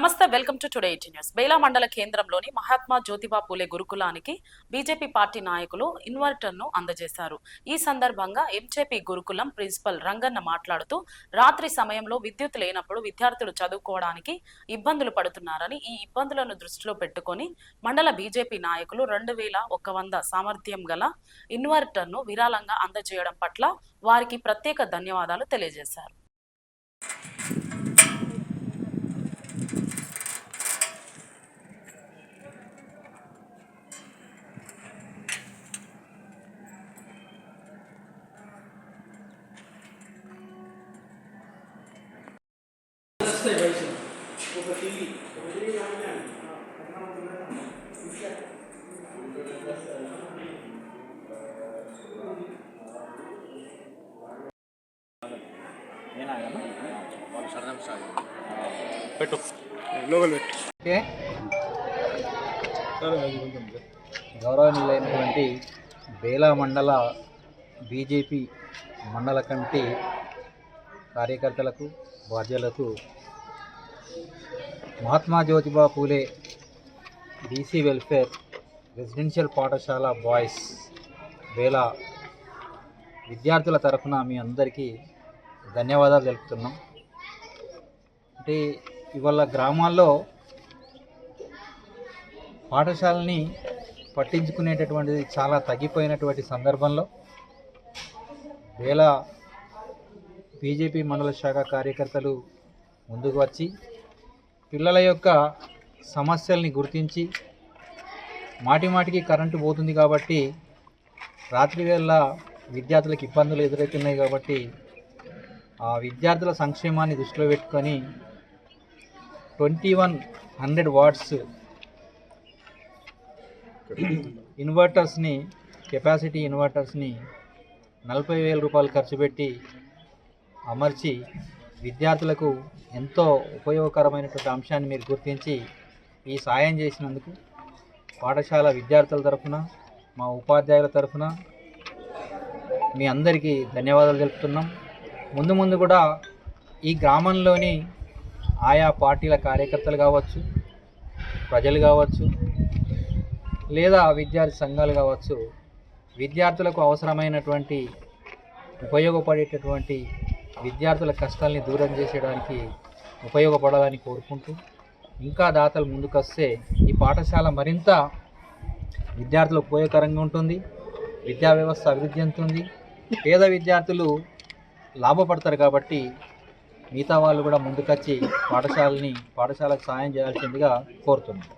నమస్తే, welcome to today news. Bela మండల కేంద్రంలోని మహాత్మా జ్యోతిబా పూలే గురుకులానికి బీజేపీ పార్టీ నాయకులు ఇన్వర్టర్ను అందజేశారు. ఈ సందర్భంగా ఎంజేపీ గురుకులం ప్రిన్సిపల్ రంగన్న మాట్లాడుతూ, రాత్రి సమయంలో విద్యుత్ లేనప్పుడు విద్యార్థులు చదువుకోవడానికి ఇబ్బందులు పడుతున్నారని, ఈ ఇబ్బందులను దృష్టిలో పెట్టుకుని మండల బీజేపీ నాయకులు 2100 సామర్థ్యం గల ఇన్వర్టర్ను విరాళంగా అందజేయడం పట్ల వారికి ప్రత్యేక ధన్యవాదాలు తెలియజేశారు. పెట్టు లోకల్ పెట్టు. గౌరవనీయులైనటువంటి బేలా మండల బీజేపీ మండల కమిటీ కార్యకర్తలకు, బాధ్యులకు Mahatma Jyotiba Phule BC welfare residential పాఠశాల బాయ్స్ బేలా విద్యార్థుల తరఫున మీ అందరికీ ధన్యవాదాలు తెలుపుతున్నాం. అంటే ఇవాళ గ్రామాల్లో పాఠశాలని పట్టించుకునేటటువంటిది చాలా తగ్గిపోయినటువంటి సందర్భంలో బేలా బీజేపీ మండల శాఖ కార్యకర్తలు ముందుకు వచ్చి పిల్లల యొక్క సమస్యల్ని గుర్తించి మాటిమాటికి కరెంటు పోతుంది కాబట్టి రాత్రి వేళ విద్యార్థులకు ఇబ్బందులు ఎదురవుతున్నాయి కాబట్టి ఆ విద్యార్థుల సంక్షేమాన్ని దృష్టిలో పెట్టుకొని 2100 వాట్స్ ఇన్వర్టర్స్ని, కెపాసిటీ ఇన్వర్టర్స్ని 40,000 రూపాయలు ఖర్చు పెట్టి అమర్చి విద్యార్థులకు ఎంతో ఉపయోగకరమైనటువంటి అంశాన్ని మీరు గుర్తించి ఈ సాయం చేసినందుకు పాఠశాల విద్యార్థుల తరఫున, మా ఉపాధ్యాయుల తరఫున మీ అందరికీ ధన్యవాదాలు తెలుపుతున్నాం. ముందు ముందు కూడా ఈ గ్రామంలోని ఆయా పార్టీల కార్యకర్తలు కావచ్చు, ప్రజలు కావచ్చు, లేదా విద్యార్థి సంఘాలు కావచ్చు, విద్యార్థులకు అవసరమైనటువంటి ఉపయోగపడేటటువంటి విద్యార్థుల కష్టాలని దూరం చేసేయడానికి ఉపయోగపడాలని కోరుకుంటూ, ఇంకా దాతలు ముందుకొస్తే ఈ పాఠశాల మరింత విద్యార్థులకు ఉపయోగకరంగా ఉంటుంది, విద్యా వ్యవస్థ అభివృద్ధి చెందుతుంది, పేద విద్యార్థులు లాభపడతారు. కాబట్టి మిగతా వాళ్ళు కూడా ముందుకొచ్చి పాఠశాలకు సాయం చేయాల్సిందిగా కోరుతున్నాం.